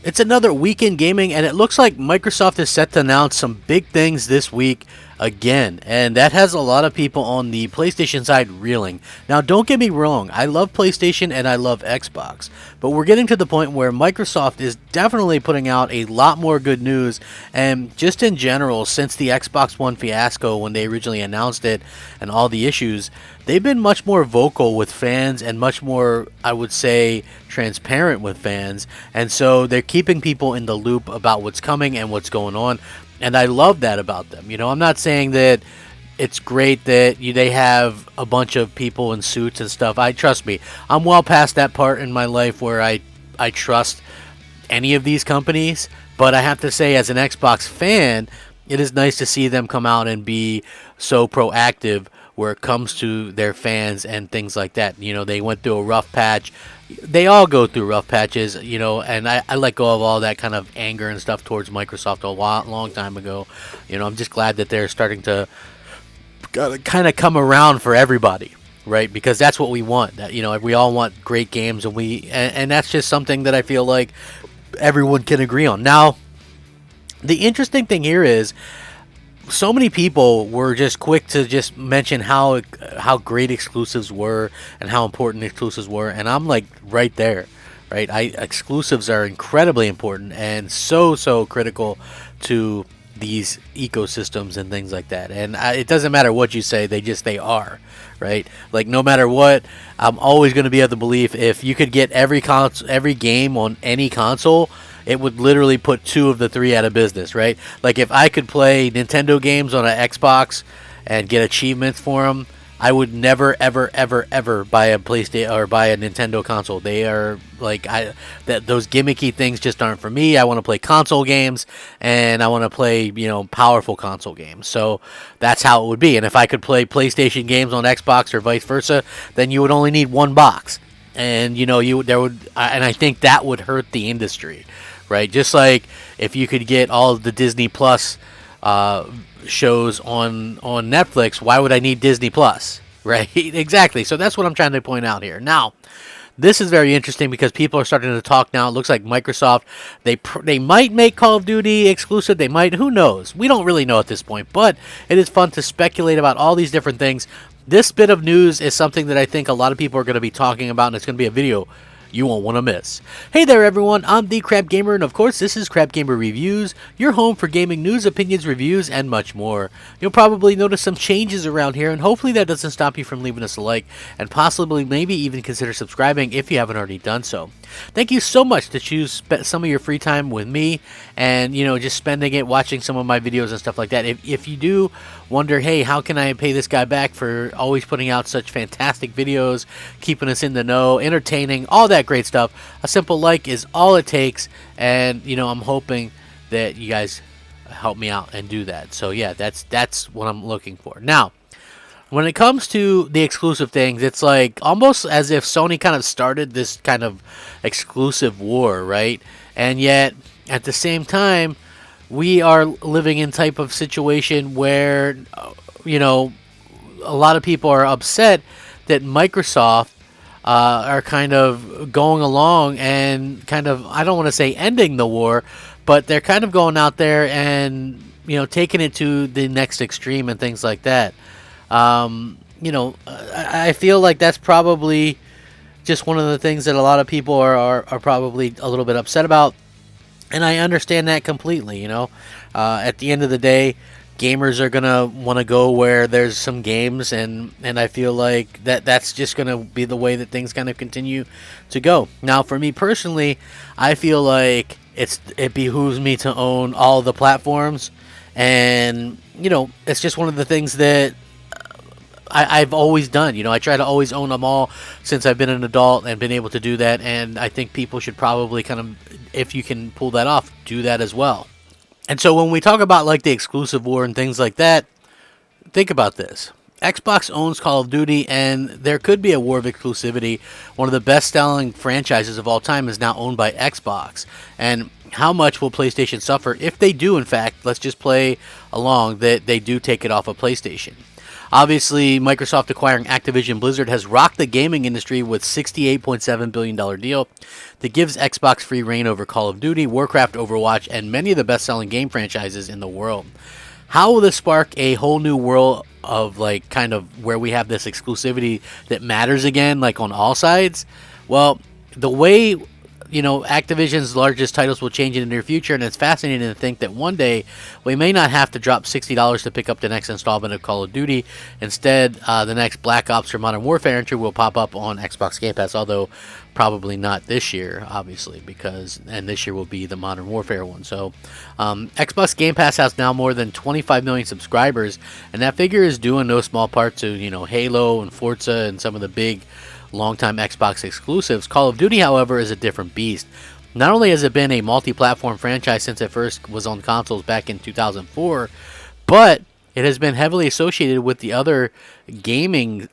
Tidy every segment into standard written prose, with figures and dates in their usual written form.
It's another week in gaming, and it looks like Microsoft is set to announce some big things this week again, and that has a lot of people on the PlayStation side reeling. Now, don't get me wrong, I love PlayStation and I love Xbox, but we're getting to the point where Microsoft is definitely putting out a lot more good news, and just in general, since the Xbox One fiasco when they originally announced it and all the issues, they've been much more vocal with fans and much more, I would say, transparent with fans, and so they're keeping people in the loop about what's coming and what's going on. And I love that about them. You know, I'm not saying that it's great that they have a bunch of people in suits and stuff. Trust me, I'm well past that part in my life where I trust any of these companies. But I have to say, as an Xbox fan, it is nice to see them come out and be so proactive where it comes to their fans and things like that. You know, they went through a rough patch. They all go through rough patches, you know, and I let go of all that kind of anger and stuff towards Microsoft a long time ago. You know, I'm just glad that they're starting to kind of come around for everybody, right? Because that's what we want. That, you know, we all want great games, and that's just something that I feel like everyone can agree on. Now, the interesting thing here is, so many people were just quick to just mention how great exclusives were and how important exclusives were, and I'm like right there, right? Exclusives are incredibly important and so critical to these ecosystems and things like that. And it doesn't matter what you say, they are, right? Like, no matter what, I'm always going to be of the belief, if you could get every game on any console, it would literally put 2 of the 3 out of business, right? Like, if I could play Nintendo games on an Xbox and get achievements for them, I would never, ever buy a PlayStation or buy a Nintendo console. They are like, those gimmicky things just aren't for me. I want to play console games, and I want to play, you know, powerful console games. So that's how it would be. And if I could play PlayStation games on Xbox or vice versa, then you would only need one box. And, you know, and I think that would hurt the industry, right? Just like if you could get all of the Disney Plus shows on Netflix, why would I need Disney Plus, right? Exactly. So that's what I'm trying to point out here. Now, this is very interesting because people are starting to talk now. It looks like Microsoft, they might make Call of Duty exclusive. They might. Who knows? We don't really know at this point. But it is fun to speculate about all these different things. This bit of news is something that I think a lot of people are going to be talking about, and it's going to be a video you won't want to miss. Hey there, everyone. I'm the Crapgamer, and of course, this is Crapgamer Reviews, your home for gaming news, opinions, reviews, and much more. You'll probably notice some changes around here, and hopefully that doesn't stop you from leaving us a like, and possibly maybe even consider subscribing if you haven't already done so. Thank you so much to choose some of your free time with me, and, you know, just spending it watching some of my videos and stuff like that. If you do wonder, hey, how can I pay this guy back for always putting out such fantastic videos, keeping us in the know, entertaining, all that great stuff, a simple like is all it takes. And, you know, I'm hoping that you guys help me out and do that. So yeah, that's what I'm looking for. Now, when it comes to the exclusive things, it's like almost as if Sony kind of started this kind of exclusive war, right? And yet at the same time, we are living in type of situation where, you know, a lot of people are upset that Microsoft are kind of going along and kind of, I don't want to say ending the war, but they're kind of going out there and, you know, taking it to the next extreme and things like that. You know, I feel like that's probably just one of the things that a lot of people are probably a little bit upset about. And I understand that completely, you know. At the end of the day, gamers are going to want to go where there's some games, and I feel like that's just going to be the way that things kind of continue to go. Now, for me personally, I feel like it behooves me to own all the platforms, and, you know, it's just one of the things that I've always done. You know, I try to always own them all since I've been an adult and been able to do that, and I think people should probably kind of, if you can pull that off, do that as well. And so when we talk about like the exclusive war and things like that, think about this. Xbox owns Call of Duty, and there could be a war of exclusivity. One of the best-selling franchises of all time is now owned by Xbox. And how much will PlayStation suffer if they do, in fact, let's just play along, that they do take it off of PlayStation? Obviously, Microsoft acquiring Activision Blizzard has rocked the gaming industry with $68.7 billion deal that gives Xbox free reign over Call of Duty, Warcraft, Overwatch, and many of the best-selling game franchises in the world. How will this spark a whole new world of like kind of where we have this exclusivity that matters again, like on all sides? Well, the way Activision's largest titles will change in the near future, and it's fascinating to think that one day we may not have to drop $60 to pick up the next installment of Call of Duty. Instead, the next Black Ops or Modern Warfare entry will pop up on Xbox Game Pass, although probably not this year, obviously, and this year will be the Modern Warfare one. So, Xbox Game Pass has now more than 25 million subscribers, and that figure is due in no small part to Halo and Forza and some of the big longtime Xbox exclusives. Call of Duty, however, is a different beast. Not only has it been a multi-platform franchise since it first was on consoles back in 2004, but it has been heavily associated with the other gaming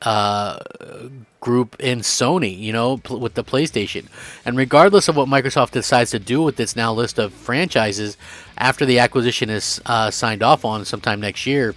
group in Sony, with the PlayStation. And regardless of what Microsoft decides to do with its now list of franchises after the acquisition is signed off on sometime next year,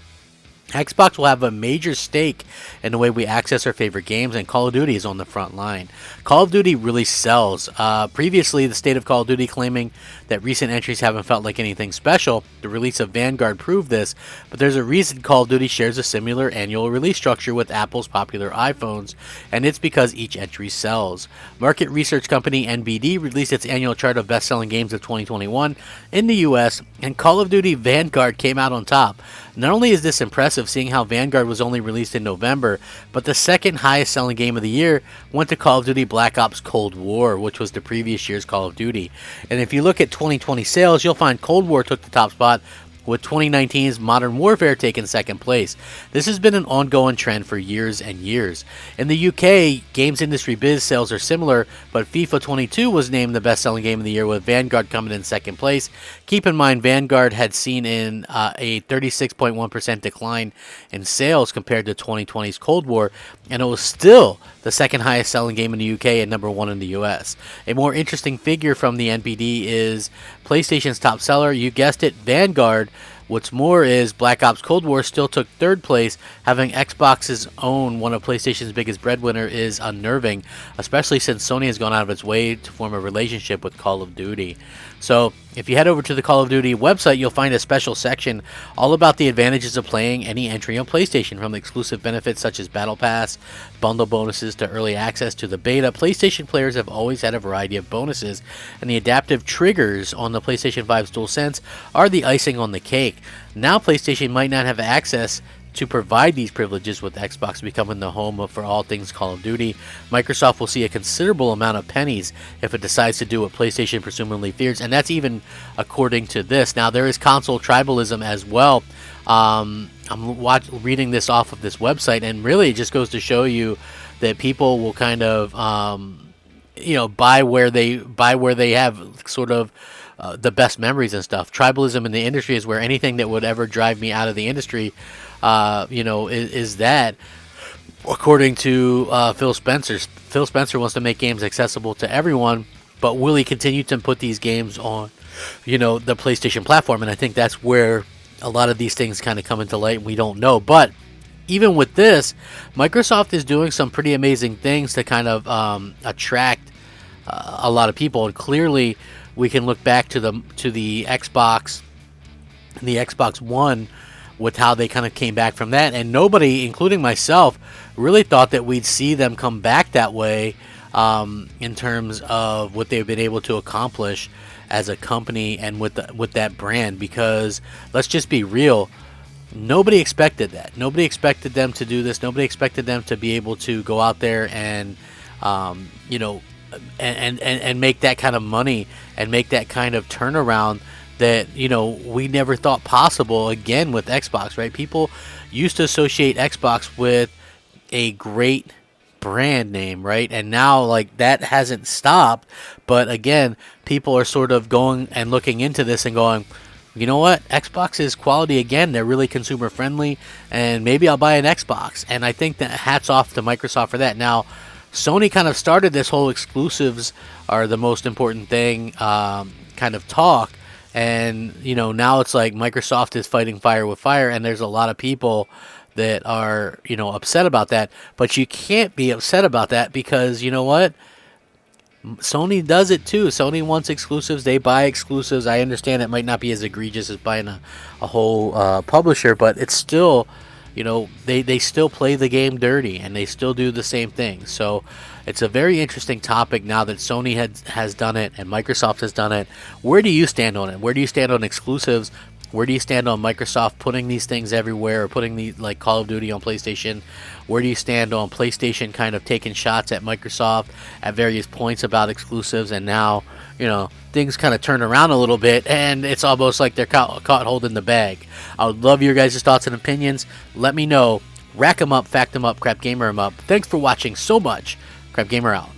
Xbox will have a major stake in the way we access our favorite games, and Call of Duty is on the front line. Call of Duty really sells. Previously, the state of Call of Duty claiming that recent entries haven't felt like anything special. The release of Vanguard proved this, but there's a reason Call of Duty shares a similar annual release structure with Apple's popular iPhones, and it's because each entry sells. Market research company NBD released its annual chart of best-selling games of 2021 in the US, and Call of Duty Vanguard came out on top. Not only is this impressive, seeing how Vanguard was only released in November, but the second highest selling game of the year went to Call of Duty Black Ops Cold War, which was the previous year's Call of Duty. And if you look at 2020 sales, you'll find Cold War took the top spot, with 2019's Modern Warfare taking second place. This has been an ongoing trend for years and years. In the UK, games industry biz sales are similar, but FIFA 22 was named the best-selling game of the year, with Vanguard coming in second place. Keep in mind, Vanguard had seen in a 36.1% decline in sales compared to 2020's Cold War, and it was still the second highest selling game in the UK and number one in the US. A more interesting figure from the NPD is PlayStation's top seller, you guessed it, Vanguard. What's more is Black Ops Cold War still took third place. Having Xbox's own one of PlayStation's biggest breadwinner is unnerving, especially since Sony has gone out of its way to form a relationship with Call of Duty. So if you head over to the Call of Duty website, you'll find a special section all about the advantages of playing any entry on PlayStation, from exclusive benefits such as Battle Pass, bundle bonuses to early access to the beta. PlayStation players have always had a variety of bonuses, and the adaptive triggers on the PlayStation 5's DualSense are the icing on the cake. Now PlayStation might not have access to provide these privileges, with Xbox becoming the home for all things Call of Duty. Microsoft will see a considerable amount of pennies if it decides to do what PlayStation presumably fears, and that's even according to this. Now, there is console tribalism as well. I'm reading this off of this website, and really it just goes to show you that people will kind of buy where they have sort of the best memories and stuff. Tribalism in the industry is where anything that would ever drive me out of the industry is that, according to Phil Spencer. Phil Spencer wants to make games accessible to everyone, but will he continue to put these games on, the PlayStation platform? And I think that's where a lot of these things kind of come into light, and we don't know. But even with this, Microsoft is doing some pretty amazing things to kind of attract a lot of people, and clearly we can look back to the Xbox, the Xbox One, with how they kind of came back from that, and nobody, including myself, really thought that we'd see them come back that way in terms of what they've been able to accomplish as a company and with that brand. Because let's just be real, nobody expected that. Nobody expected them to do this. Nobody expected them to be able to go out there and and make that kind of money and make that kind of turnaround that we never thought possible. Again, with Xbox, right? People used to associate Xbox with a great brand name, right? And now, like, that hasn't stopped, but again, people are sort of going and looking into this and going, you know what, Xbox is quality again. They're really consumer friendly, and maybe I'll buy an Xbox. And I think that hats off to Microsoft for that. Now, Sony kind of started this whole exclusives are the most important thing kind of talk. And, now it's like Microsoft is fighting fire with fire, and there's a lot of people that are, you know, upset about that. But you can't be upset about that because, you know what? Sony does it too. Sony wants exclusives. They buy exclusives. I understand it might not be as egregious as buying a whole publisher, but it's still, you know, they still play the game dirty and they still do the same thing. So it's a very interesting topic now that Sony has done it and Microsoft has done it. Where do you stand on it? Where do you stand on exclusives? Where do you stand on Microsoft putting these things everywhere, or putting the like Call of Duty on PlayStation? Where do you stand on PlayStation kind of taking shots at Microsoft at various points about exclusives, and now, you know, things kind of turn around a little bit and it's almost like they're caught holding the bag? I would love your guys' thoughts and opinions. Let me know. Rack 'em up, fact 'em up, Crap Gamer 'em up. Thanks for watching so much. Crap Gamer out.